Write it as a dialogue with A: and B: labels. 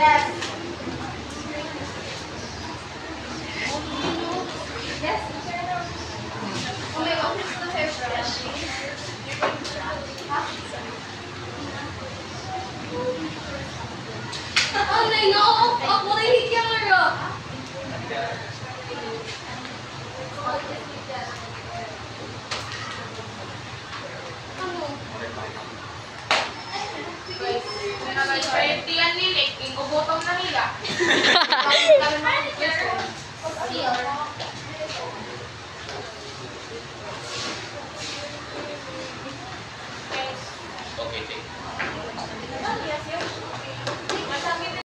A: Yes. Yes. Oh my God, it's the hairbrush. Oh my God, ako na yung camera.
B: Yan nilik, ingubotong na nila.
C: Okay,